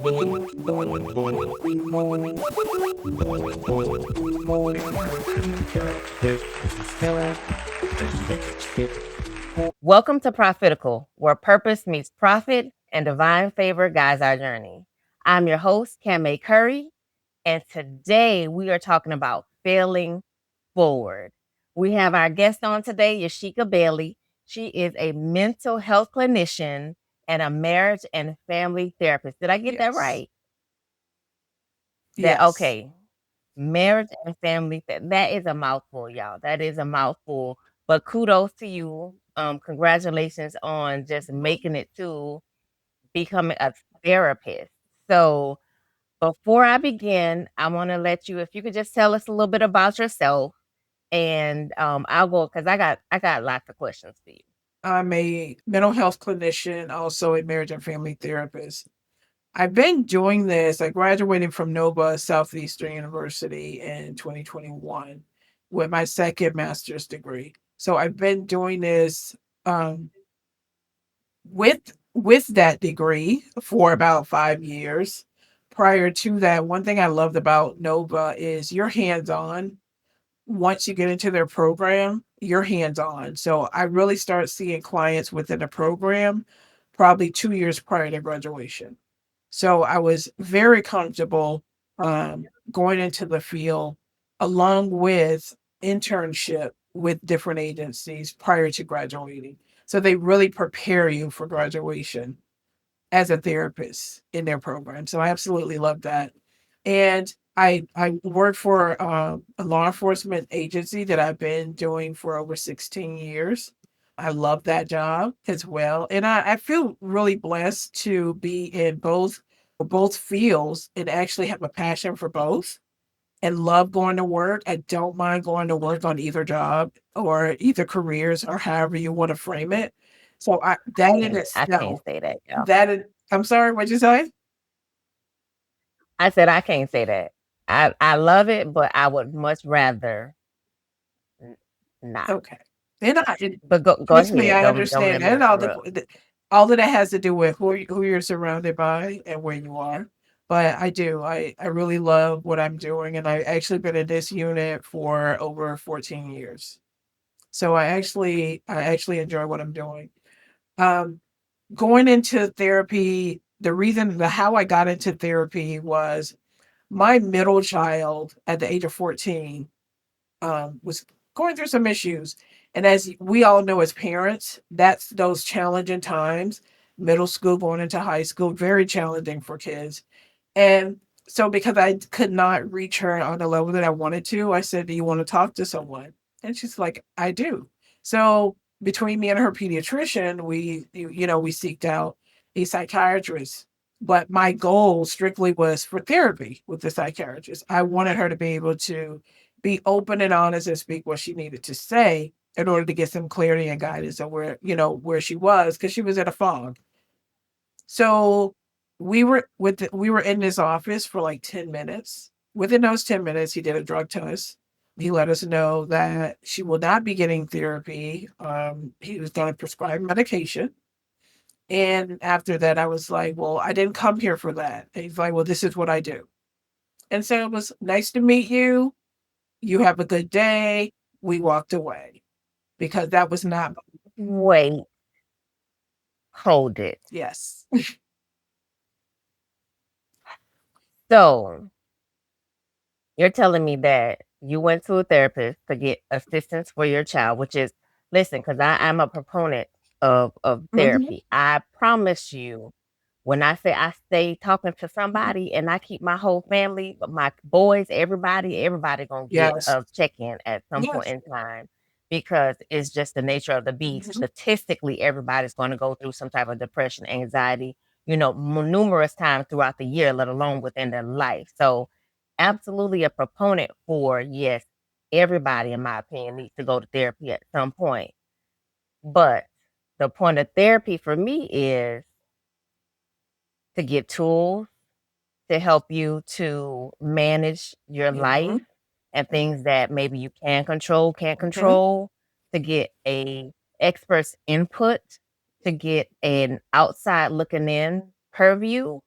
Welcome to Profitical, where purpose meets profit and divine favor guides our journey. I'm your host, Camay Curry, and today we are talking about failing forward. We have our guest on today, Yashika Bailey. She is a mental health clinician and a marriage and family therapist. Did I get that Yes. right? Yes. Okay. Marriage and family, that is a mouthful, y'all. That is a mouthful. But kudos to you. Congratulations on just making it to becoming a therapist. So before I begin, I want to let you, if you could just tell us a little bit about yourself, and I'll go because I got lots of questions for you. I'm a mental health clinician, also a marriage and family therapist. I've been doing this. I graduated from Nova Southeastern University in 2021 with my second master's degree. So I've been doing this um, with that degree for about 5 years. Prior to that, one thing I loved about Nova is you're hands-on. Once you get into their program, you're hands-on. So I really start seeing clients within the program probably 2 years prior to graduation. So I was very comfortable going into the field along with internship with different agencies prior to graduating. So they really prepare you for graduation as a therapist in their program. So I absolutely love that. And I work for a law enforcement agency that I've been doing for over 16 years. I love that job as well. And I feel really blessed to be in both fields and actually have a passion for both and love going to work. I don't mind going to work on either job or either careers or however you want to frame it. So that in I can't itself, say that, y'all. that is, I'm sorry, what'd you say? I said I can't say that. I love it, but I would much rather not. Okay. And But go trust me, ahead. I Don't let understand me that. And interrupt. all of that has to do with who you're surrounded by and where you are. But I do. I really love what I'm doing, and I actually been in this unit for over 14 years. So I actually enjoy what I'm doing. Um, Going into therapy, the how I got into therapy was my middle child at the age of 14 was going through some issues. And as we all know as parents, that's those challenging times, middle school going into high school, very challenging for kids. And so because I could not reach her on the level that I wanted to, I said, "Do you want to talk to someone?" And she's like, "I do." So between me and her pediatrician, we seeked out a psychiatrist. But my goal strictly was for therapy with the psychiatrist. I wanted her to be able to be open and honest and speak what she needed to say in order to get some clarity and guidance on where she was because she was in a fog. So we were in his office for like 10 minutes. Within those 10 minutes, he did a drug test. He let us know that she will not be getting therapy. He was going to prescribe medication. And after that, I was like, well, I didn't come here for that. And he's like, well, this is what I do. And so it was nice to meet you. You have a good day. We walked away because that was not, Wait, hold it. yes. So you're telling me that you went to a therapist to get assistance for your child, which is listen, because I'm a proponent of Mhm. therapy. I promise you, when I say I stay talking to somebody and I keep my whole family, my boys, everybody gonna get Yes. a check-in at some point Yes. in time because it's just the nature of the beast. Mhm. Statistically, everybody's going to go through some type of depression, anxiety, numerous times throughout the year, let alone within their life. So absolutely a proponent for yes, everybody, in my opinion, needs to go to therapy at some point. But the point of therapy for me is to get tools to help you to manage your life Mhm. and things that maybe you can control, can't Mhm. control, to get a expert's input, to get an outside looking in purview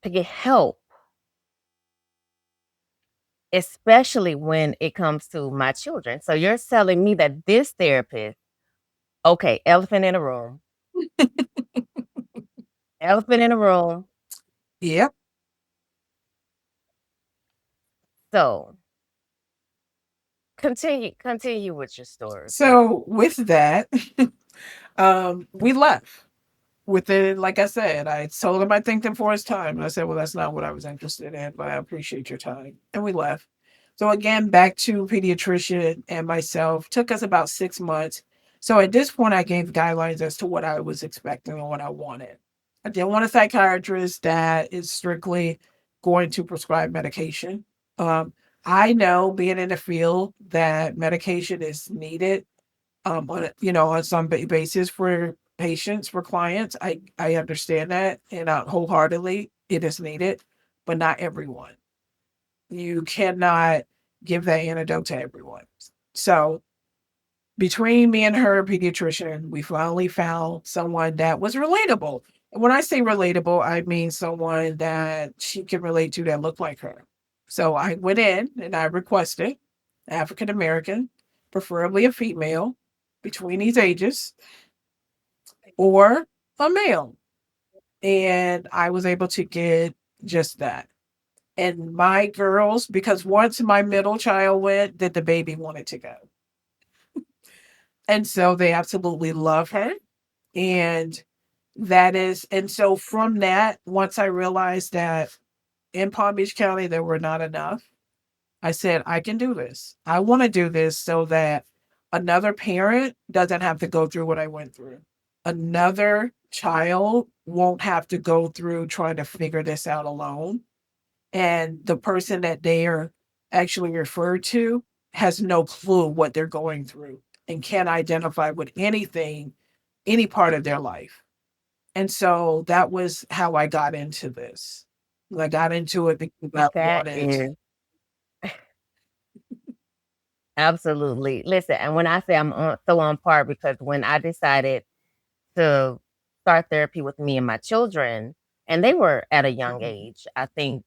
to get help, especially when it comes to my children. So you're telling me that this therapist, okay, elephant in the room. Yep. So continue with your story, please. So with that, we left. Within, like I said, I told him I thanked him for his time. And I said, well, that's not what I was interested in, but I appreciate your time. And we left. So again, back to pediatrician and myself. Took us about 6 months. So at this point, I gave guidelines as to what I was expecting and what I wanted. I didn't want a psychiatrist that is strictly going to prescribe medication. Um, I know, being in the field, that medication is needed on on some basis for patients, for clients. I understand that, and wholeheartedly it is needed, but not everyone. You cannot give that antidote to everyone. So between me and her pediatrician, we finally found someone that was relatable. And when I say relatable, I mean someone that she can relate to that looked like her. So I went in and I requested African American, preferably a female between these ages, or a male. And I was able to get just that. And my girls, because once my middle child went, then the baby wanted to go. And so they absolutely love her. And and so from that, once I realized that in Palm Beach County, there were not enough, I said, I can do this. I want to do this so that another parent doesn't have to go through what I went through. Another child won't have to go through trying to figure this out alone. And the person that they are actually referred to has no clue what they're going through and can't identify with anything, any part of their life. And so that was how I got into this. I got into it because I That wanted. is absolutely. Listen, and when I say so on par, because when I decided to start therapy with me and my children, and they were at a young Mhm, age. I think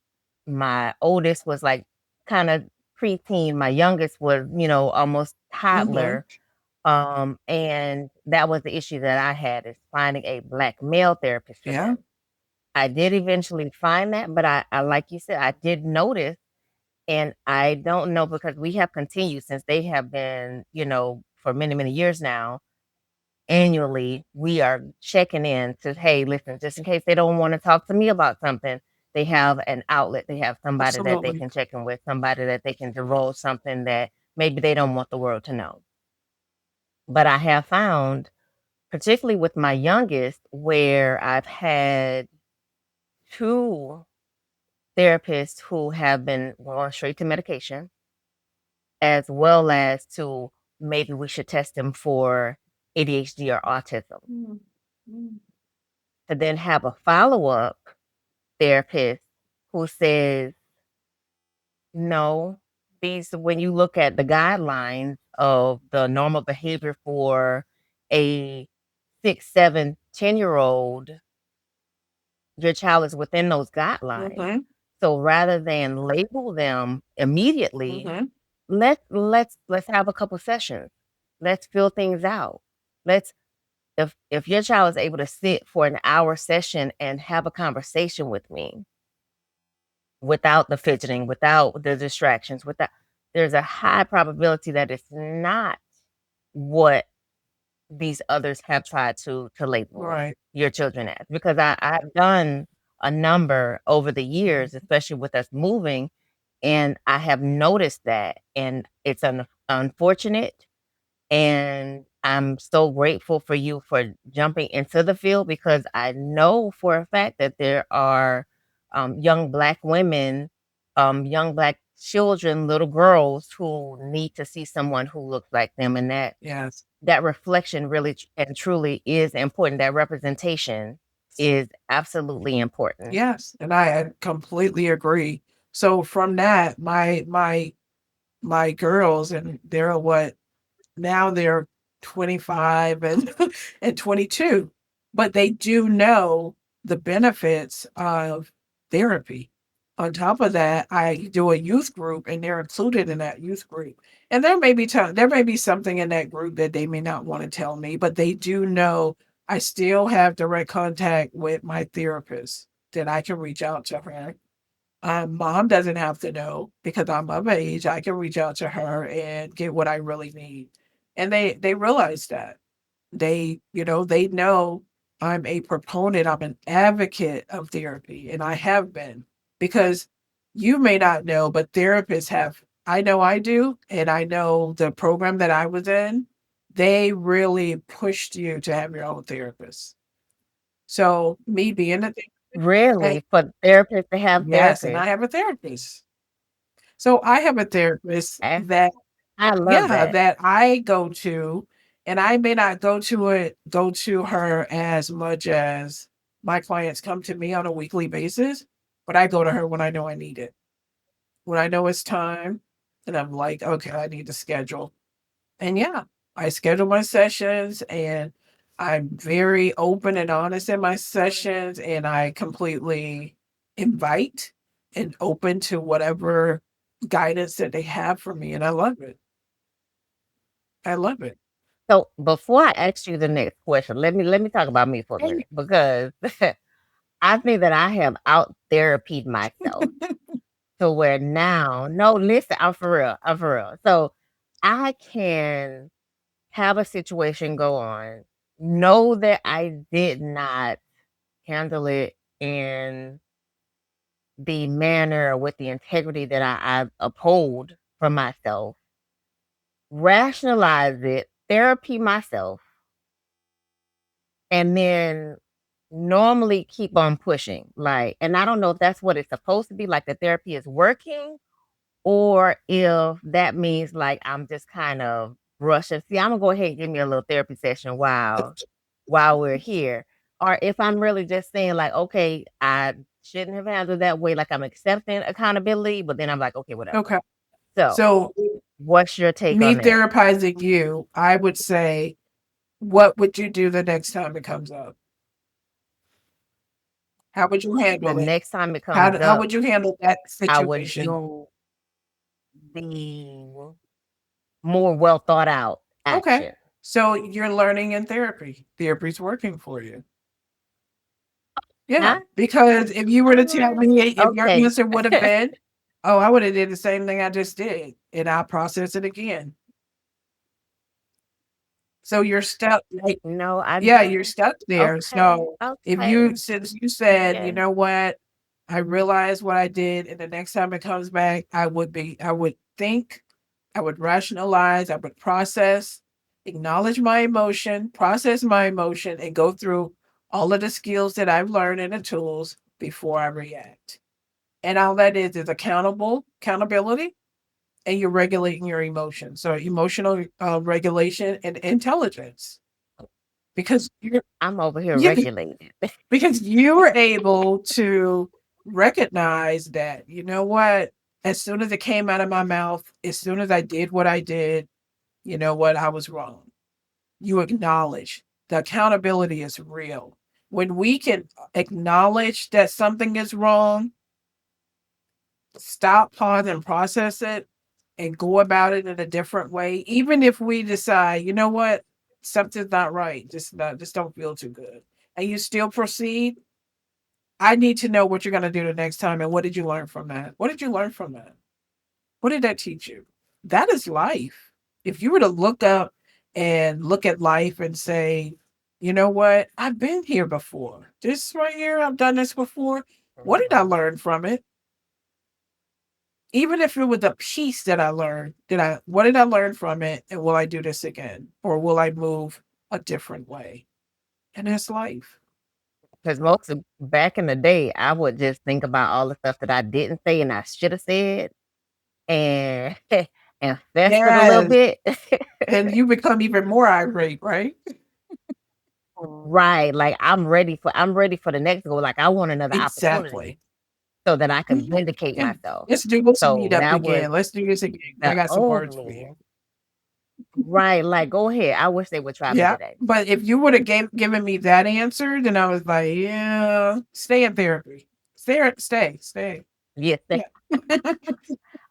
my oldest was like kind of preteen. My youngest was, almost mhm, toddler. And that was the issue that I had, is finding a black male therapist for yeah, them. I did eventually find that, but I like you said, I did notice, and I don't know, because we have continued since they have been, for many, many years now. Annually, we are checking in to, hey, listen, just in case they don't want to talk to me about something, they have an outlet. They have somebody that they absolutely. can check in with, somebody that they can divulge something that maybe they don't want the world to know. But I have found, particularly with my youngest, where I've had two therapists who have been going straight to medication, as well as to maybe we should test them for ADHD or autism, Mm, mm, to then have a follow up therapist who says, no, these, when you look at the guidelines of the normal behavior for a 6, 7, 10-year old, your child is within those guidelines. mhm, So rather than label them immediately, mhm. let's have a couple sessions. Let's feel things out. Let's if your child is able to sit for an hour session and have a conversation with me without the fidgeting, without the distractions, without, there's a high probability that it's not what these others have tried to label Right. your children as. Because I've done a number over the years, Mhm. especially with us moving, and I have noticed that, and it's unfortunate, and I'm so grateful for you for jumping into the field, because I know for a fact that there are young Black women, young Black children, little girls who need to see someone who looks like them. And Yes. that reflection really and truly is important. That representation is absolutely important. Yes, and I completely agree. So from that, my girls, and they're what, now they're 25 and and 22, but they do know the benefits of therapy. On top of that, I do a youth group and they're included in that youth group. And there may be something in that group that they may not want to tell me, but they do know I still have direct contact with my therapist that I can reach out to her. Mom doesn't have to know because I'm of age. I can reach out to her and get what I really need. And they realize that. They know I'm a proponent, I'm an advocate of therapy, and I have been because you may not know, but therapists have. I know I do, and I know the program that I was in, they really pushed you to have your own therapist. So me being a therapist, Really? For therapists to have yes, and I therapists? have a therapist. So I have a therapist That's that I love yeah, that. that I go to, and I may not go to her as much as my clients come to me on a weekly basis, but I go to her when I know I need it. When I know it's time, and I'm like, okay, I need to schedule. And yeah, I schedule my sessions and I'm very open and honest in my sessions and I completely invite and open to whatever guidance that they have for me. And I love it. I love it. So before I ask you the next question, let me talk about me for a minute because I think that I have out therapied myself to where now, no, listen, I'm for real. I'm for real. So I can have a situation go on, know that I did not handle it in the manner or with the integrity that I uphold for myself, rationalize it, therapy myself, and then normally keep on pushing. Like, and I don't know if that's what it's supposed to be, like the therapy is working, or if that means like I'm just kind of rushing. See, I'm gonna go ahead and give me a little therapy session while we're here. Or if I'm really just saying like, okay, I shouldn't have handled that way, like I'm accepting accountability, but then I'm like, okay, whatever. Okay. So So, what's your take me on that? therapizing you, I would say, what would you do the next time it comes up? How would you The handle it? next time it comes How up, would you handle that I would situation? do the more well thought out Okay. action. So you're learning in therapy. Therapy's working for you. Yeah, Huh? because if you were to I'm tell learning. me if your Okay. answer would have been, "Oh, I would have did the same thing I just did, and I'll process it again." So you're stuck, like No, I yeah, you're stuck there. okay, So if okay. you since you said, "You Yeah. know what? I realized what I did, and the next time it comes back, I would think, I would rationalize, I would process, acknowledge my emotion, process my emotion, and go through all of the skills that I've learned and the tools before I react." And all that is accountability, and you're regulating your emotions. So emotional regulation and intelligence, because I'm over here you regulated. because you were able to recognize that, you know what, as soon as it came out of my mouth, as soon as I did what I did, you know what, I was wrong. You acknowledge the accountability is real. When we can acknowledge that something is wrong, stop, pause, and process it and go about it in a different way. Even if we decide, you know what, something's not right, just don't feel too good, and you still proceed. I need to know what you're going to do the next time, and what did you learn from that? What did you learn from that? What did that teach you? That is life. If you were to look up and look at life and say, you know what, I've been here before. This right here, I've done this before. What did I Mhm. learn from it? Even if it was a piece that I learned, what did I learn from it? And will I do this again? Or will I move a different way? And that's life. Because most of back in the day, I would just think about all the stuff that I didn't say and I should have said and and festered a little Yes. bit. And you become even more irate, right? Right. Like I'm ready for the next goal. Like I want another opportunity Exactly. so that I can Mhm. vindicate Yeah. myself. Let's So meet up that was again. Let's do this again. I the got some old words for you. me. Right. Like go ahead. I wish they would try me Yeah. today. But if you would have given me that answer, then I was like, yeah, stay in therapy. stay. Yes, Yeah.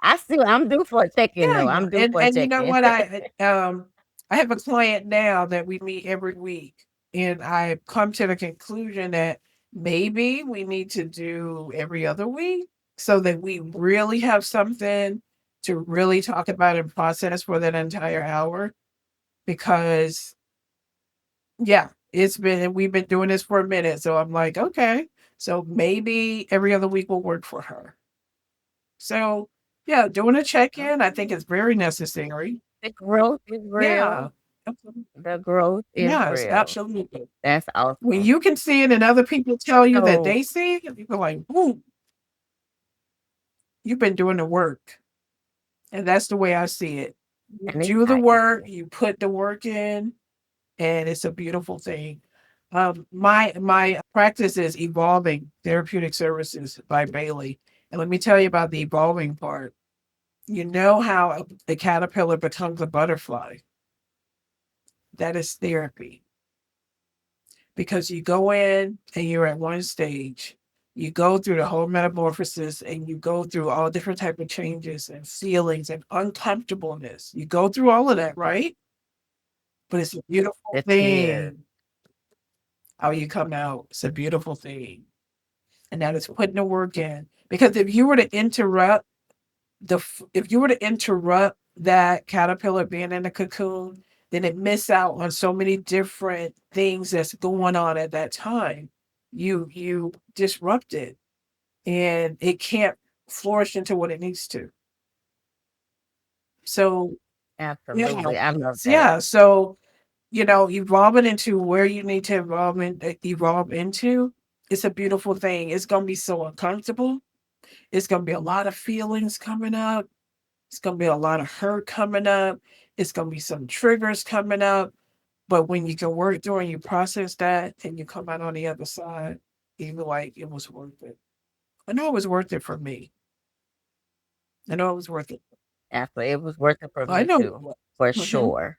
I'm due for a check-in Yeah, though. I'm due for a and you know check-in. what? I have a client now that we meet every week, and I've come to the conclusion that maybe we need to do every other week so that we really have something to really talk about and process for that entire hour. Because yeah, we've been doing this for a minute, so I'm like, okay, so maybe every other week will work for her. So yeah, doing a check-in, I think is very necessary. The growth is Yeah. real. Absolutely. The growth is Yes, real. absolutely. That's When awesome. you can see it and other people tell you that So they see it, you go like, "Ooh, you've been doing the work." And that's the way I see it. You and do the work, exactly. you put the work in, and it's a beautiful thing. My practice is Evolving Therapeutic Services by Bailey. And let me tell you about the evolving part. You know how a caterpillar becomes a butterfly? That is therapy. Because you go in and you're at one stage, you go through the whole metamorphosis and you go through all different type of changes and feelings and uncomfortableness. You go through all of that, right? But it's a beautiful The tears. thing how you come out. It's a beautiful thing. And that is putting the work in. Because if you were to interrupt that caterpillar being in the cocoon, then it miss out on so many different things that's going on at that time. You disrupt it and it can't flourish into what it needs to. So yeah. Absolutely. I love that. Yeah. So, evolving into where you need to evolve into, it's a beautiful thing. It's gonna be so uncomfortable. It's gonna be a lot of feelings coming up. It's gonna be a lot of hurt coming up. It's gonna be some triggers coming up. But when you can work through and you process that and you come out on the other side, you feel like it was worth it. I know it was worth it for me. I know it was worth it. Absolutely. It was worth it for I me know it too, was. for Mhm. sure.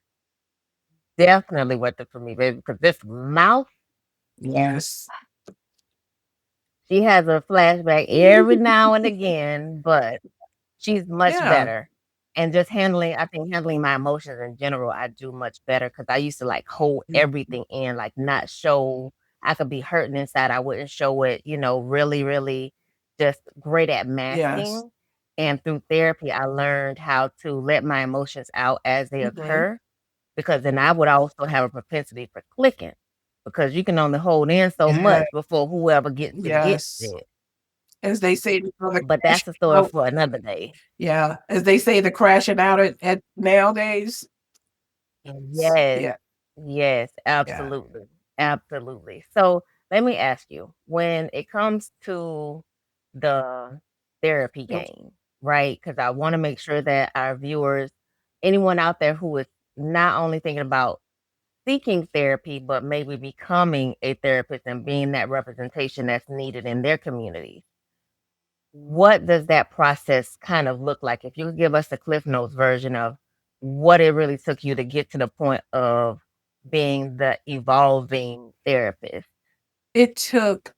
Definitely worth it for me, baby. Because this mouth, Yes. she has a flashback every now and again, but she's much Yeah. better. And just I think handling my emotions in general, I do much better because I used to like hold Mhm. everything in, like not show. I could be hurting inside. I wouldn't show it, really, really just great at Yes. masking. And through therapy, I learned how to let my emotions out as they Mhm. occur because then I would also have a propensity for clicking because you can only hold in so Yeah. much before whoever gets Yes. it. As they say, the But that's crashing a story out. for another day. Yeah. As they say, the crashing out at nowadays. Yes. Yeah. Yes, Yeah. absolutely. Absolutely. So let me ask you, when it comes to the therapy Yep. game, right? Because I want to make sure that our viewers, anyone out there who is not only thinking about seeking therapy, but maybe becoming a therapist and being that representation that's needed in their communities. What does that process kind of look like? If you could give us a Cliff Notes version of what it really took you to get to the point of being the evolving therapist. It took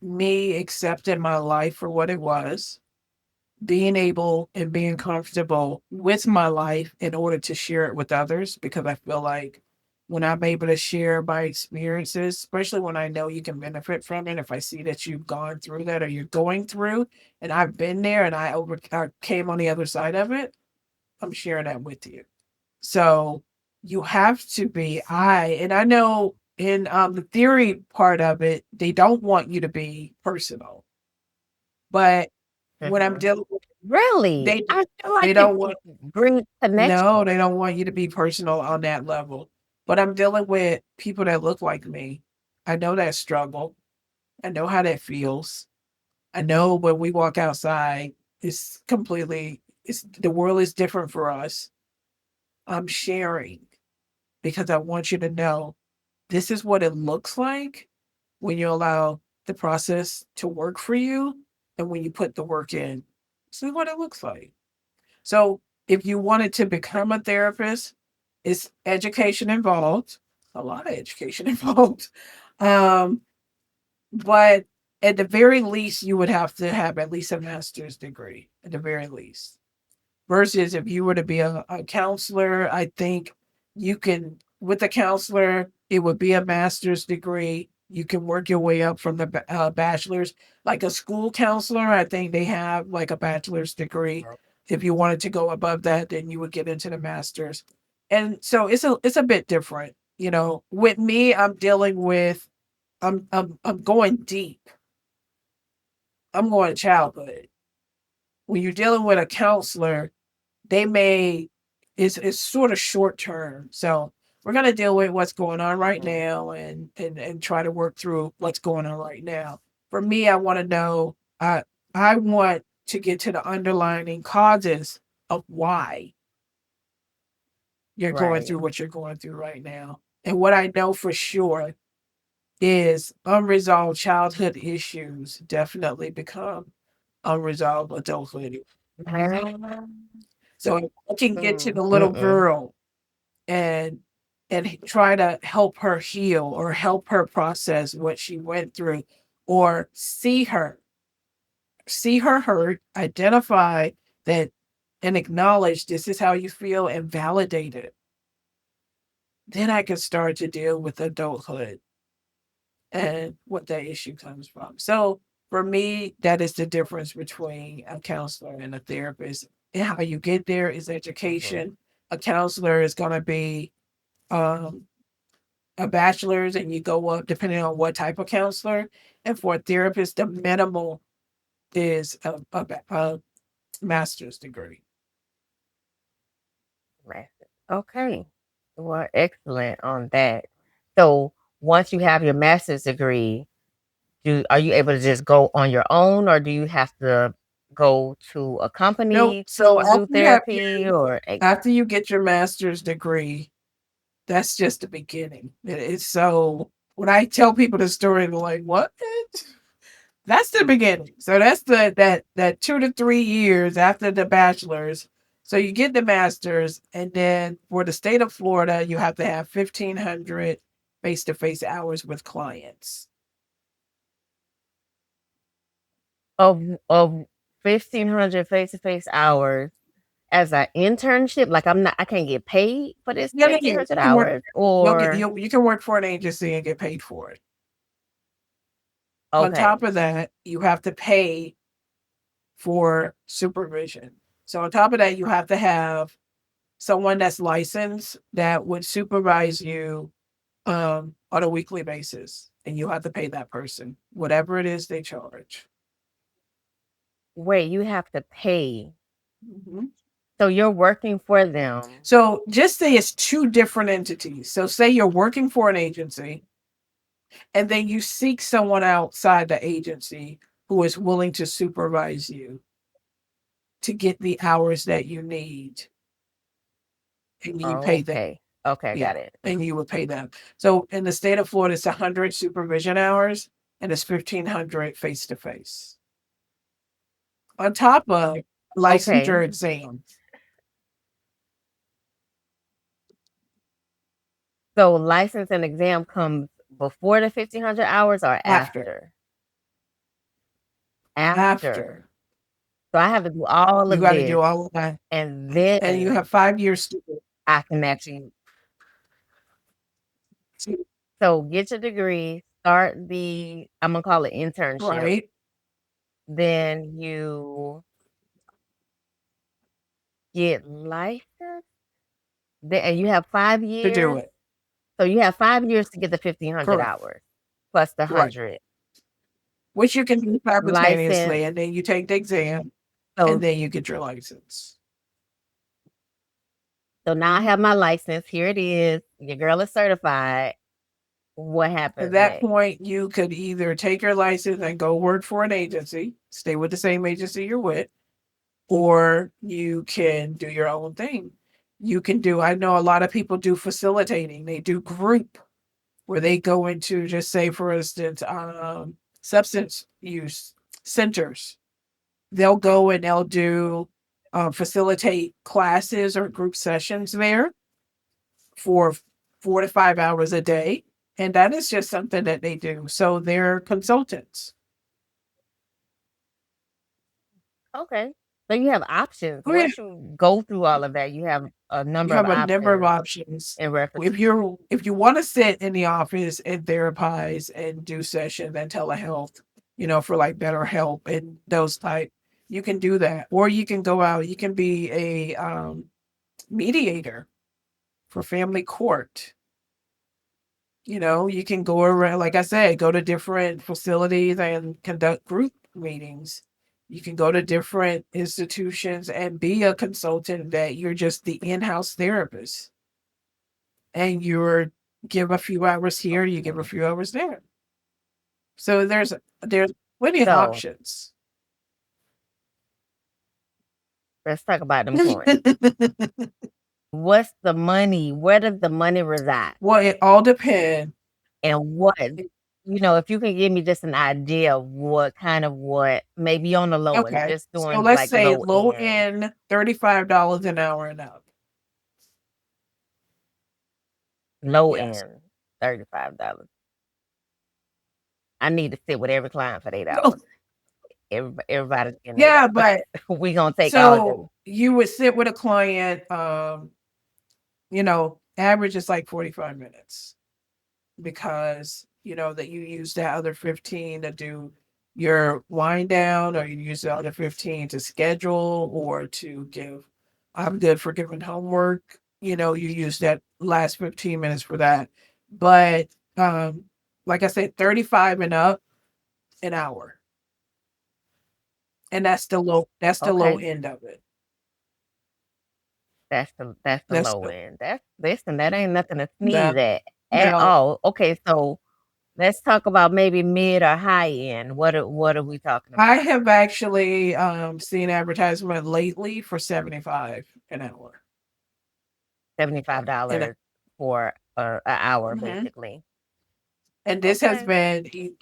me accepting my life for what it was, being able and being comfortable with my life in order to share it with others, because I feel like when I'm able to share my experiences, especially when I know you can benefit from it, if I see that you've gone through that or you're going through, and I've been there and I came on the other side of it, I'm sharing that with you. So you have to be and I know in the theory part of it, they don't want you to be personal, but when I'm Mhm. dealing with Really? they I feel they like don't want it brings no, connection. they don't want you to be personal on that level. But I'm dealing with people that look like me. I know that struggle. I know how that feels. I know when we walk outside, it's the world is different for us. I'm sharing because I want you to know this is what it looks like when you allow the process to work for you and when you put the work in. This is what it looks like. So if you wanted to become a therapist, it's education involved, a lot of education involved. Um, but at the very least, you would have to have at least a master's degree, at the very least. Versus if you were to be a counselor, I think you can, with a counselor, it would be a master's degree. You can work your way up from the bachelor's. Like a school counselor, I think they have like a bachelor's degree. If you wanted to go above that, then you would get into the master's. And so it's a bit different. You know, with me, I'm dealing with I'm going deep. I'm going childhood. When you're dealing with a counselor, they may it's sort of short term. So we're gonna deal with what's going on right Mm. now and try to work through what's going on right now. For me, I want to know I want to get to the underlying causes of why you're going Right. through what you're going through right now. And what I know for sure is unresolved childhood issues definitely become unresolved adulthood. So if I can get to Mm, the little mm-mm. girl and try to help her heal or help her process what she went through, or see her hurt, identify that, and acknowledge this is how you feel and validate it, then I can start to deal with adulthood and what that issue comes from. So for me, that is the difference between a counselor and a therapist. And how you get there is Mhm. education. A counselor is going to be um, a bachelor's, and you go up depending on what type of counselor. And for a therapist, the minimal is a master's degree. Right. Okay. Well, excellent on that. So once you have your master's degree, are you able to just go on your own, or do you have to go to a No, company so to do therapy or after you get your master's degree, that's just the beginning. It's so when I tell people the story, they're like, "What?" That's the beginning. So that's that 2 to 3 years after the bachelor's. So you get the master's, and then for the state of Florida, you have to have 1,500 face-to-face hours with clients. of 1,500 face-to-face hours as an internship? Like I can't get paid for this Yeah, yeah, yeah. 1,500 You can work. hours or You can work for an agency and get paid for it. On okay. top of that, you have to pay for supervision. So on top of that, you have to have someone that's licensed that would supervise you on a weekly basis, and you have to pay that person whatever it is they charge. Wait, you have to pay. Mhm. So you're working for them. So just say it's two different entities. So say you're working for an agency, and then you seek someone outside the agency who is willing to supervise you to get the hours that you need, and you pay them. Okay. Okay, Yeah, got it. and you would pay them. So in the state of Florida, it's 100 supervision hours and it's 1,500 face to face. On top of Okay. licensure exam So license and exam comes before the 1,500 hours or after. after? After. After. So I have to do all You of got to this do all of that. and And you have then 5 years to do I can actually it. so get your degree, start I'm gonna call it internship. Right? Then you get licensed. Then and you have five To do years. it. So you have 5 years to get the 1,500 Correct. hours plus the Right. 100 Which you can do simultaneously. license. And then you take the exam and So then you get your license. so now I have my license. Here it is. Your girl is certified. What At happens that next? point, you could either take your license and go work for an agency, stay with the same agency you're with, or you can do your own thing. You can do, I know a lot of people do facilitating, they do group where they go into, just say, for instance, substance use centers. They'll go and they'll do facilitate classes or group sessions there for 4 to 5 hours a day. And that is just something that they do. So they're consultants. Okay. So you have options. Oh, yeah. Once you go through all of that, you have a You number of have a number of options options. in reference. If you wanna sit in the office and therapize and do sessions and telehealth, for, like, better help and those type, you can do that. Or you can go out, you can be a, mediator for family court. You can go around, like I said, go to different facilities and conduct group meetings. You can go to different institutions and be a consultant that you're just the in-house therapist. And you're give a few hours here, you give a Okay. few hours there. So there's plenty of So options. let's talk about them coins. What's the money? Where does the money reside? Well, it all depends. And if you can give me just an idea of what maybe on the low end, Okay. just So doing let's like say low low end, end, $35 an hour and up. low Yes. end, $35. I need to sit with every client for 8 hours. Everybody's getting Yeah, 8 hours. but We gonna take all day. so you would sit with a client, average is like 45 minutes because that you use that other 15 to do your wind down, or you use the other 15 to schedule or to give. I'm good for giving homework. You use that last 15 minutes for that. But like I said, 35 and up an hour. And that's the low Okay. end of it. That's the That's low the end. That ain't nothing to sneeze now at now all. Okay, so let's talk about maybe mid or high end. What are we talking I about? have actually seen advertisement lately for 75 an hour. And $75 for a hour, mhm. basically. And Okay,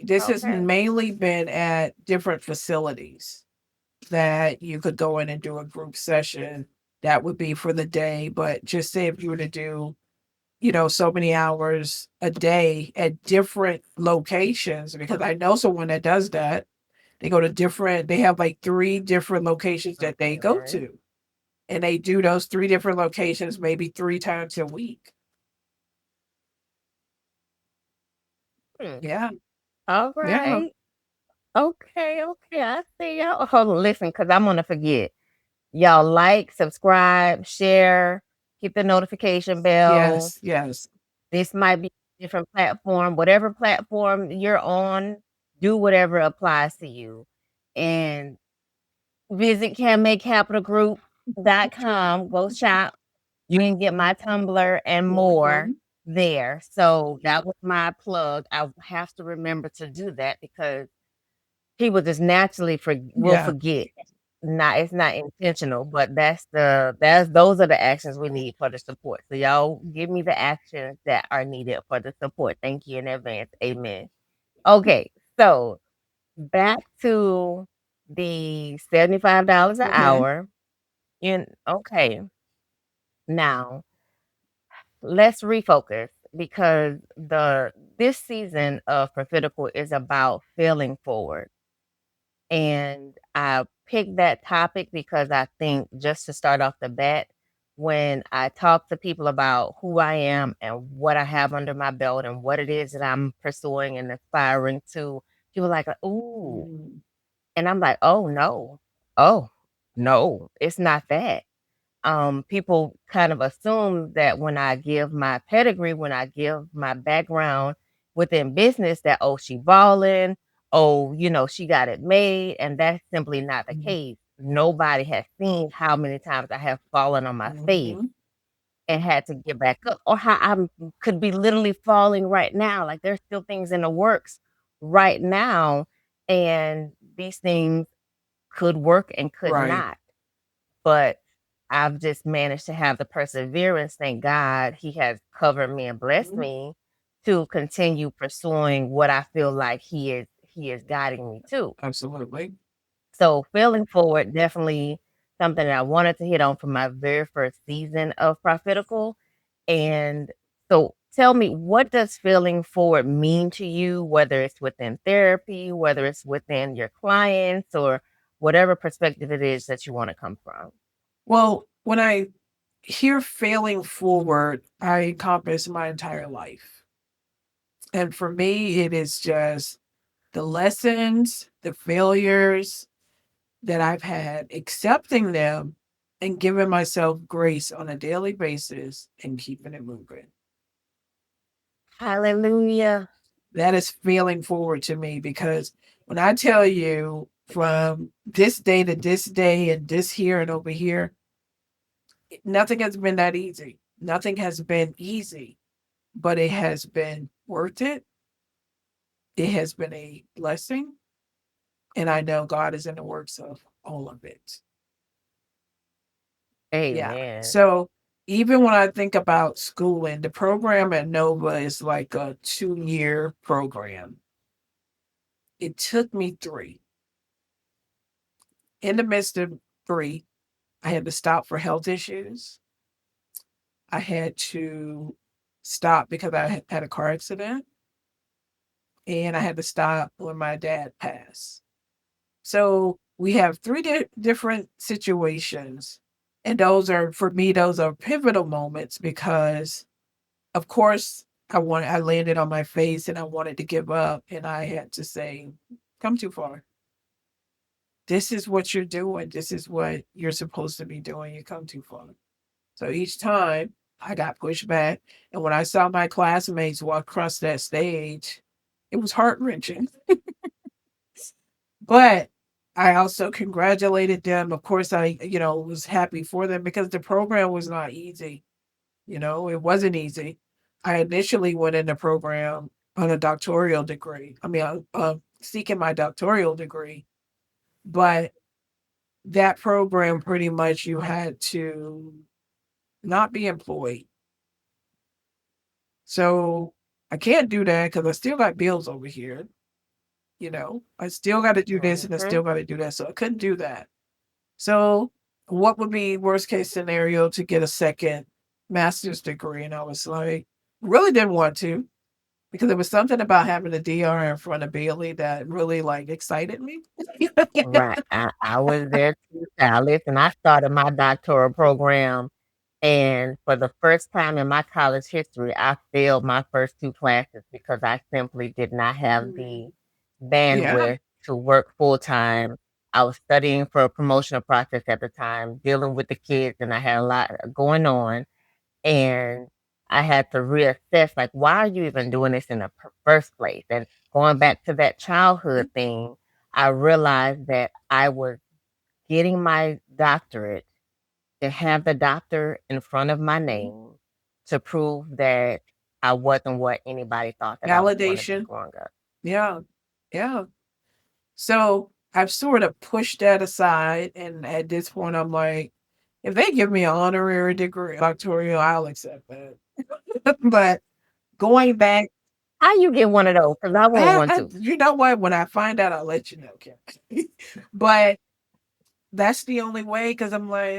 this has okay. mainly been at different facilities that you could go in and do a group session. That would be for the day, but just say if you were to do, so many hours a day at different locations, because I know someone that does that. They have like 3 different locations that they go Okay. to, and they do those 3 different locations maybe 3 times a week. Hmm. Yeah, All yeah, right. Okay, okay. I see y'all. Hold on, listen, because I'm gonna forget. Y'all like, subscribe, share, hit the notification bell. yes, yes. This might be a different platform. Whatever platform you're on, do whatever applies to you. And visit CamayCapitalGroup.com. Go shop. You can get my Tumblr and more Mhm. there. So that was my plug. I have to remember to do that because people just naturally will Yeah, forget. It's not intentional, but that's those are the actions we need for the support. So y'all give me the actions that are needed for the support. Thank you in advance. Amen. Okay, so back to the $75 an okay. hour. Okay. Now let's refocus because the this season of Profiticale is about failing forward. And I picked that topic because I think just to start off the bat, when I talk to people about who I am and what I have under my belt and what it is that I'm pursuing and aspiring to, people are like, ooh. Mm, And I'm like, oh no. Oh, no, it's not that. People kind of assume that when I give my pedigree, when I give my background within business, that oh, she balling, oh, she got it made, and that's simply not the mm, case. Nobody has seen how many times I have fallen on my face mhm. and had to get back up, or how I could be literally falling right now. Like there's still things in the works right now, and these things could work and could Right. not. But I've just managed to have the perseverance, thank God he has covered me and blessed Mhm. me to continue pursuing what I feel like he is guiding me to. Absolutely. So failing forward, definitely something that I wanted to hit on from my very first season of Profiticale. And so tell me, what does failing forward mean to you, whether it's within therapy, whether it's within your clients, or whatever perspective it is that you want to come from. Well, when I hear failing forward, I encompass my entire life. And for me, it is just the lessons, the failures that I've had, accepting them and giving myself grace on a daily basis and keeping it moving. Hallelujah. That is failing forward to me because when I tell you from this day to this day and this here and over here, nothing has been that easy. Nothing has been easy, but it has been worth it. It has been a blessing. And I know God is in the works of all of it. Yeah. Amen. So even when I think about schooling, the program at Nova is like a 2-year program. It took me 3. In the midst of 3, I had to stop for health issues. I had to stop because I had a car accident. And I had to stop when my dad passed. So we have 3 different situations. And those are, for me, those are pivotal moments because, of course, I landed on my face and I wanted to give up. And I had to say, come too far. This is what you're doing. This is what you're supposed to be doing. You come too far. So each time I got pushed back. And when I saw my classmates walk across that stage, it was heart wrenching. But I also congratulated them. Of course, I, was happy for them because the program was not easy. It wasn't easy. I initially went in the program on a doctoral degree. I mean, seeking my doctoral degree, but that program pretty much you had to not be employed. So I can't do that because I still got bills over here. I still got to do this and I Hmm. still got to do that. So I couldn't do that. So, what would be worst case scenario to get a second master's degree? And I was like, really didn't want to because there was something about having a DR in front of Bailey that really like excited me. Right. I was there too, Alice, and I started my doctoral program. And for the first time in my college history, I failed my first 2 classes because I simply did not have the Yeah, bandwidth to work full time. I was studying for a promotional process at the time, dealing with the kids, and I had a lot going on. And I had to reassess, like, why are you even doing this in the first place? And going back to that childhood thing, I realized that I was getting my doctorate to have the doctor in front of my name to prove that I wasn't what anybody thought that I was going to be validation. growing up. Yeah, yeah. So I've sort of pushed that aside. And at this point, I'm like, if they give me an honorary degree, doctoral, I'll accept that. But going back, How you get one of those? Because I want one too. you know what? When I find out, I'll let you know, Kim. But that's the only way because I'm like,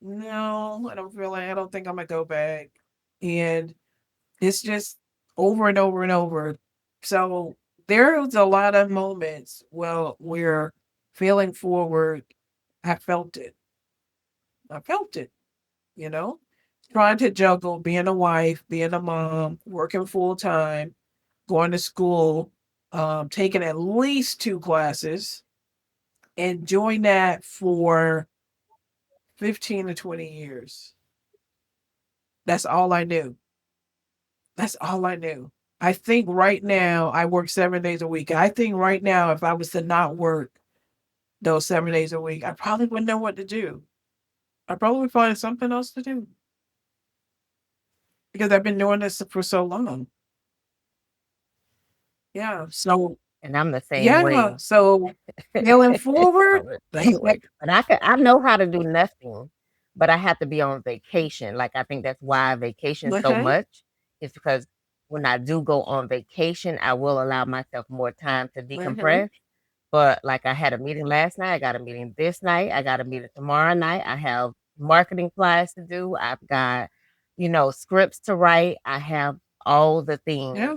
no, I don't think I'm gonna go back. And it's just over and over and over. So there's a lot of moments, well, where failing forward, I felt it. I felt it, you know, trying to juggle being a wife, being a mom, working full time, going to school, taking at least 2 classes, and doing that for 15 to 20 years. That's all I knew. That's all I knew. I think right now I work 7 days a week. I think right now, if I was to not work those 7 days a week, I probably wouldn't know what to do. I probably would find something else to do because I've been doing this for so long. Yeah. So, And I'm the same yeah. way. So, failing forward, I'm the same way. But I know how to do nothing, but I have to be on vacation. Like I think that's why I vacation so uh-huh, much. Is because when I do go on vacation, I will allow myself more time to uh-huh, decompress. But like I had a meeting last night, I got a meeting this night, I got a meeting tomorrow night. I have marketing flyers to do. I've got, scripts to write. I have all the things, yeah,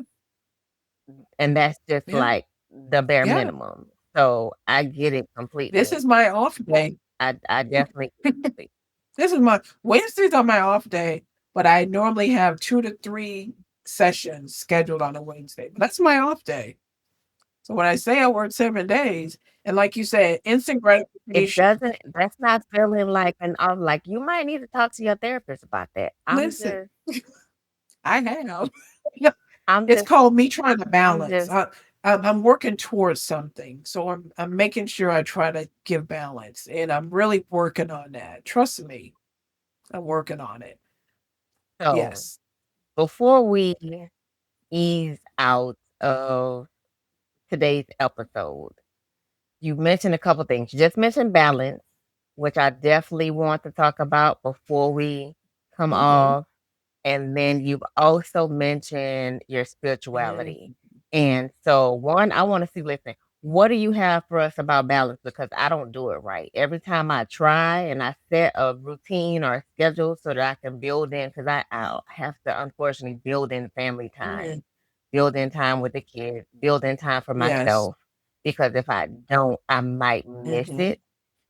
and that's just yeah, like the bare yeah, minimum. So I get it This completely. is my off day. I definitely This is my Wednesdays are my off day, but I normally have 2 to 3 sessions scheduled on a Wednesday. But that's my off day. So when I say I work 7 days, and like you said, instant it gratification. doesn't that's not feeling like an like, you might need to talk to your therapist about that. Listen, I have. I'm It's just called me trying to I'm balance. just I'm working towards something, so I'm making sure I try to give balance, and I'm really working on that. Trust me, I'm working on it. so Yes. before we ease out of today's episode, you mentioned a couple things. You just mentioned balance, which I definitely want to talk about before we come Mhm. off. And then you've also mentioned your spirituality. Mhm. And so, one, I want to see, listen, what do you have for us about balance? Because I don't do it right. Every time I try and I set a routine or a schedule so that I can build in, because I'll have to unfortunately build in family time, Mhm. build in time with the kids, build in time for Yes. myself. Because if I don't, I might miss Mhm. it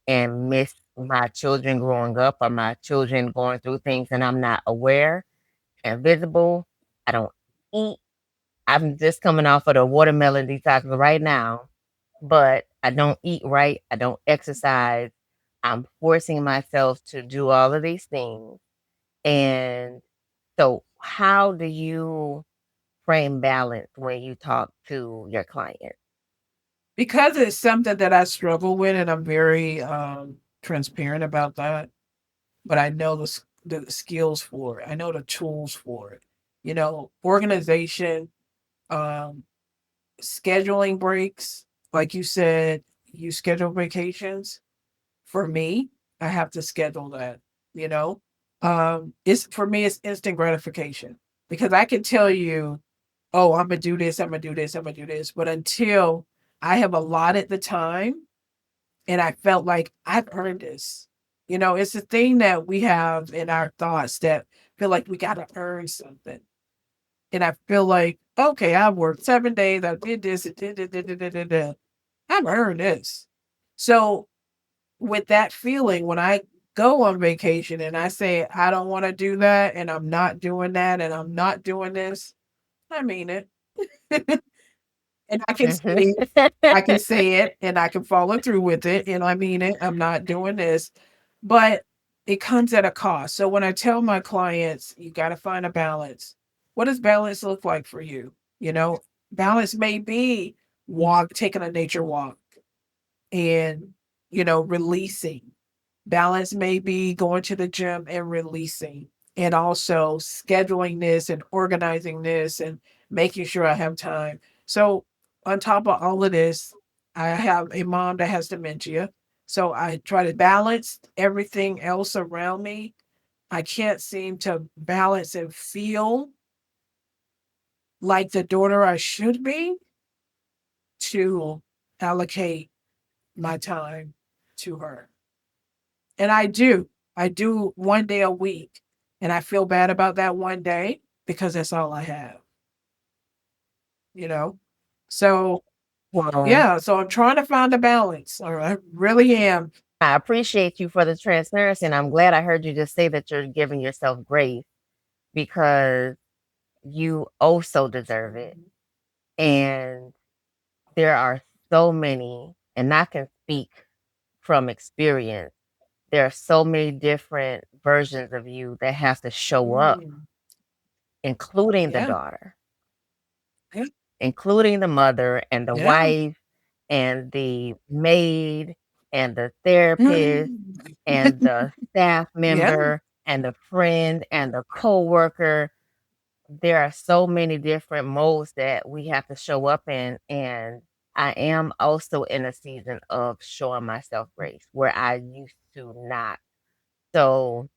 and miss my children growing up or my children going through things and I'm not aware and visible. I don't eat. I'm just coming off of the watermelon detox right now, but I don't eat right. I don't exercise. I'm forcing myself to do all of these things. And so, how do you frame balance when you talk to your clients? Because it's something that I struggle with, and I'm very, transparent about that, but I know the skills for it. I know the tools for it. Organization, um, scheduling breaks, like you said, you schedule vacations. For me, I have to schedule that, you know? It's for me, it's instant gratification because I can tell you, oh, I'm gonna do this, I'm gonna do this, I'm gonna do this. But until I have allotted the time and I felt like I've earned this. It's a thing that we have in our thoughts that feel like we gotta earn something. And I feel like, okay, I've worked 7 days, I did this, I did. I've earned this. So with that feeling, when I go on vacation and I say, I don't want to do that, and I'm not doing that, and I'm not doing this, I mean it. And I can say Mhm. it. I can say it and I can follow through with it. And I mean it. I'm not doing this. But it comes at a cost. So when I tell my clients, you got to find a balance. What does balance look like for you? You know, balance may be taking a nature walk and, releasing. Balance may be going to the gym and releasing, and also scheduling this and organizing this and making sure I have time. So, on top of all of this, I have a mom that has dementia. So, I try to balance everything else around me. I can't seem to balance and feel like the daughter I should be to allocate my time to her. And I do. I do 1 day a week, and I feel bad about that 1 day because that's all I have, you know? So, Well, yeah, so I'm trying to find a balance, or I really am. I appreciate you for the transparency, and I'm glad I heard you just say that you're giving yourself grace because you also deserve it. Mhm. And there are so many, and I can speak from experience, there are so many different versions of you that have to show up, Mm, including the yeah, daughter, yeah, including the mother and the yeah. wife and the maid and the therapist Mm. and the staff Yeah, member and the friend and the coworker. There are so many different modes that we have to show up in, and I am also in a season of showing myself grace where I used to not. So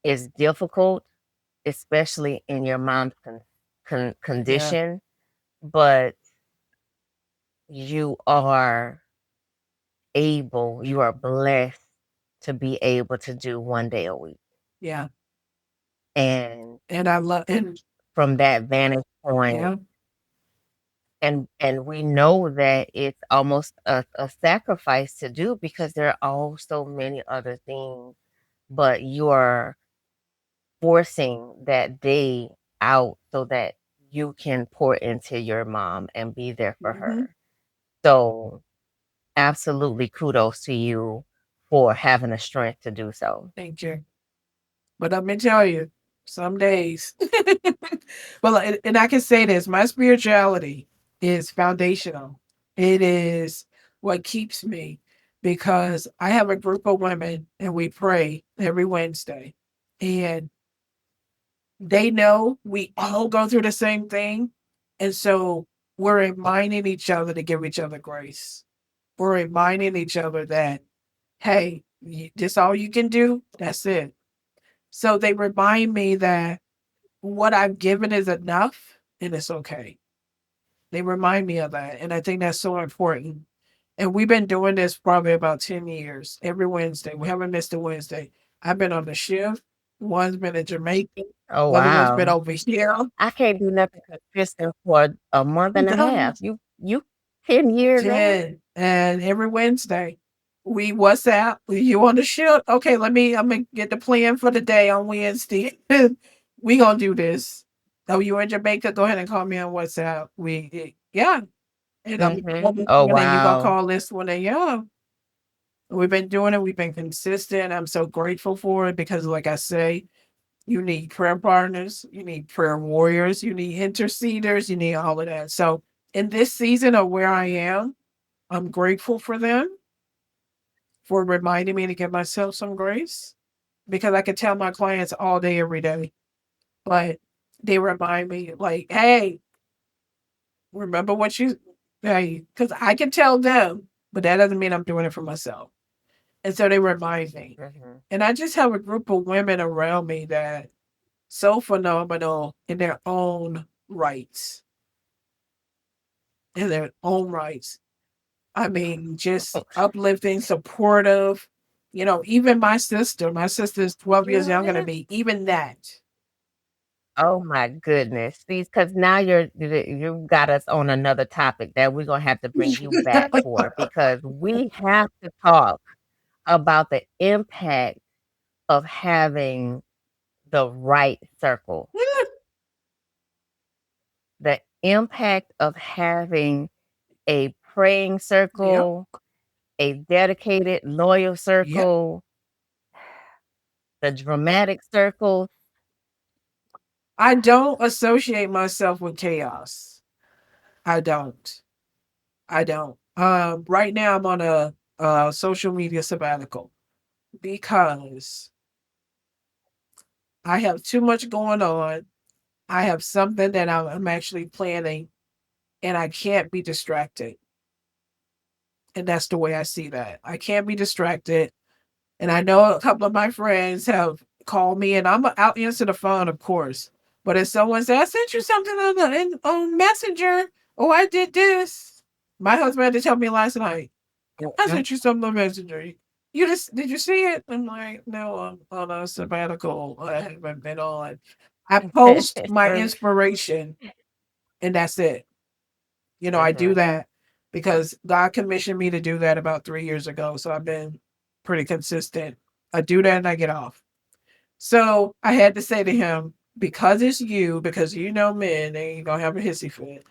it's difficult, especially in your mom's yeah, condition, but you are you are blessed to be able to do 1 day a week. yeah, And and I love and from that vantage point, yeah, And we know that it's almost a sacrifice to do because there are all so many other things, but you're forcing that day out so that you can pour into your mom and be there for Mhm. her. So, absolutely kudos to you for having the strength to do so. Thank you. But let me tell you, some days, well, and I can say this, my spirituality is foundational. It is what keeps me because I have a group of women and we pray every Wednesday. And they know we all go through the same thing. And so we're reminding each other to give each other grace. We're reminding each other that, hey, this all you can do. That's it. So they remind me that what I've given is enough and it's okay. They remind me of that. And I think that's so important. And we've been doing this probably about 10 years, every Wednesday. We haven't missed a Wednesday. I've been on the shift. One's been in Jamaica. Oh, The other one's been wow. over here. I can't do nothing consistent for a month and a half. You 10 years in? 10. And every Wednesday, we WhatsApp. You on the ship? Okay, I'm going to get the plan for the day on Wednesday. We going to do this. Oh, you in Jamaica? Go ahead and call me on WhatsApp. Yeah. And I'm call Mhm. this Oh, one and you gonna wow. call this one and yeah. We've been doing it. We've been consistent. I'm so grateful for it because, like I say, you need prayer partners, you need prayer warriors, you need interceders, you need all of that. So, in this season of where I am, I'm grateful for them for reminding me to give myself some grace because I could tell my clients all day, every day, but they remind me, like, hey, remember what you, hey, because I can tell them, but that doesn't mean I'm doing it for myself. And so they remind me. Mhm. And I just have a group of women around me that so phenomenal in their own rights. In their own rights. I mean, just uplifting, supportive. You know, even my sister is 12 years younger than Mhm. me, even that. Oh my goodness. See, because now you got us on another topic that we're gonna have to bring you back for because we have to talk about the impact of having the right circle, the impact of having a praying Yep. circle, a dedicated, loyal Yep. circle, the dramatic circle. I don't associate myself with chaos. I don't. I don't. Right now I'm on a social media sabbatical because I have too much going on. I have something that I'm actually planning and I can't be distracted. And that's the way I see that. I can't be distracted. And I know a couple of my friends have called me and I'll answer the phone, of course. But if someone says, I sent you something on Messenger, oh, I did this. My husband had to tell me last night, I Mhm. sent you something on Messenger. You just did you see it? I'm like, no, I'm on a sabbatical. I haven't been on. I post my inspiration and that's it. You know, I do Mhm. that because God commissioned me to do that about 3 years ago. So I've been pretty consistent. I do that and I get off. So I had to say to him, because it's you, because you know men, they ain't gonna have a hissy fit.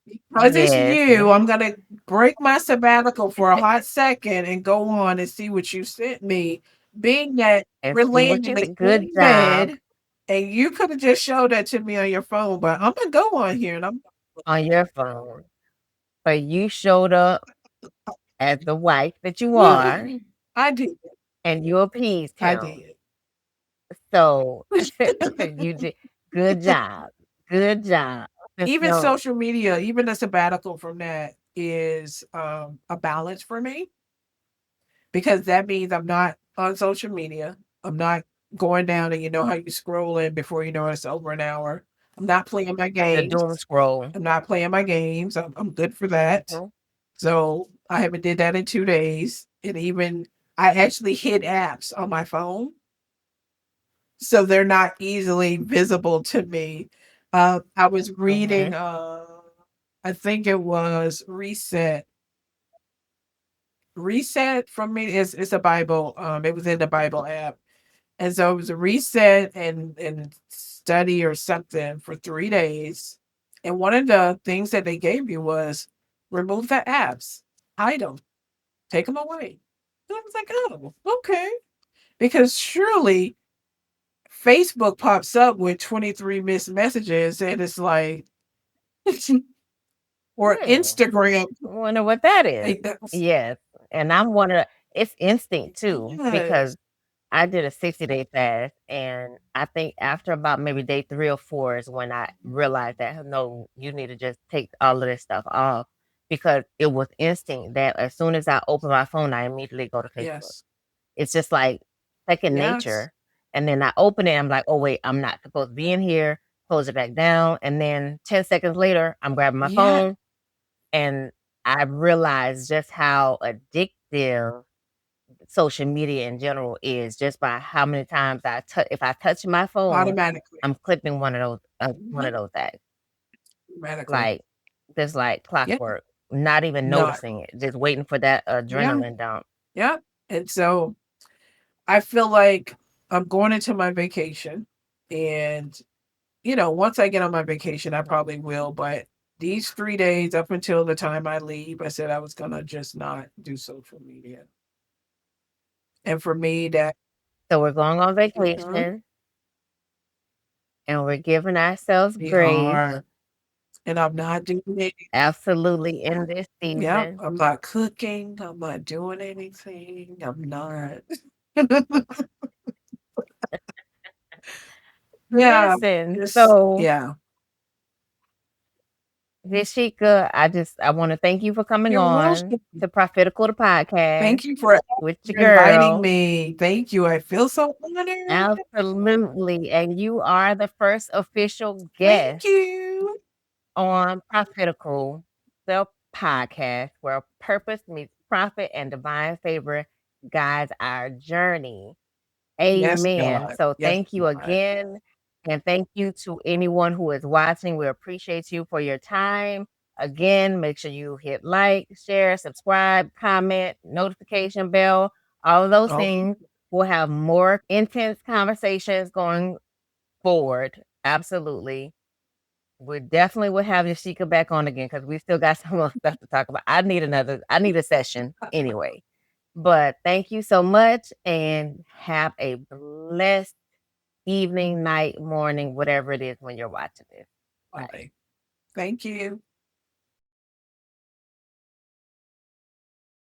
Because it's Yes. you, I'm gonna break my sabbatical for a hot second and go on and see what you sent me. Being that And we're see what laying you in the said. Good same job bed, and you could have just showed that to me on your phone, but I'm gonna go on here and I'm on your phone. But you showed up as the wife that you are I did. and you appeased I him. did. So you did good job. Good job. Just Even know social media, even a sabbatical from that is a balance for me because that means I'm not on social media. I'm not going down and you know how you scroll in before you know it's over an hour. I'm not playing my the games. doom scroll. I'm not playing my games. I'm good for that. Mhm. So I haven't did that in 2 days. And even I actually hid apps on my phone so they're not easily visible to me. I was reading Mhm. I think it was Reset. Reset from me is it's a Bible. It was in the Bible app. And so it was a reset and study or something for 3 days. And one of the things that they gave you was remove the apps, hide them, take them away. And I was like, oh, okay. Because surely Facebook pops up with 23 missed messages and it's like, or Really? Instagram. Wonder what that is. Like that's, Yes, and I'm one of it's instinct too because yes, I did a 60-day fast, and I think after about maybe day 3 or 4 is when I realized that, "No, you need to just take all of this stuff off," because it was instinct that as soon as I open my phone, I immediately go to Facebook. yes, It's just like second yes, nature, and then I open it, I'm like, "Oh, wait, I'm not supposed to be in here," close it back down, and then 10 seconds later, I'm grabbing my yeah, phone, and I realized just how addictive social media in general is just by how many times if I touch my phone, automatically. I'm clipping one of Mhm, those acts, automatically. like, just like Yeah, clockwork, not even not. noticing it, just waiting for that Yeah, adrenaline dump. yeah. And so I feel like I'm going into my vacation and, once I get on my vacation, I probably will, but these 3 days up until the time I leave, I said I was gonna just not do social media. And for me, that So we're going on mhm, vacation, and we're giving ourselves we grace, are, and I'm not doing it. absolutely in this Yeah, season. I'm not cooking, I'm not doing anything, I'm not. Yeah, Listen, just so yeah. Yashika, I wanna thank you for coming You're on welcome. to Profitical the podcast Thank you for with your inviting girl. me. Thank you. I feel so honored. Absolutely, and you are the first official Thank guest you. on Profitical, the podcast where purpose meets profit and divine favor guides our journey. Yes, Amen. God. So Yes, thank you God. again. And thank you to anyone who is watching. We appreciate you for your time. Again, make sure you hit like, share, subscribe, comment, notification bell, all of those Oh, things. We'll have more intense conversations going forward. Absolutely. We definitely will have Yashika back on again because we still got some more stuff to talk about. I need a session anyway. But thank you so much and have a blessed evening, night, morning, whatever it is when you're watching this. Bye. bye. Thank you.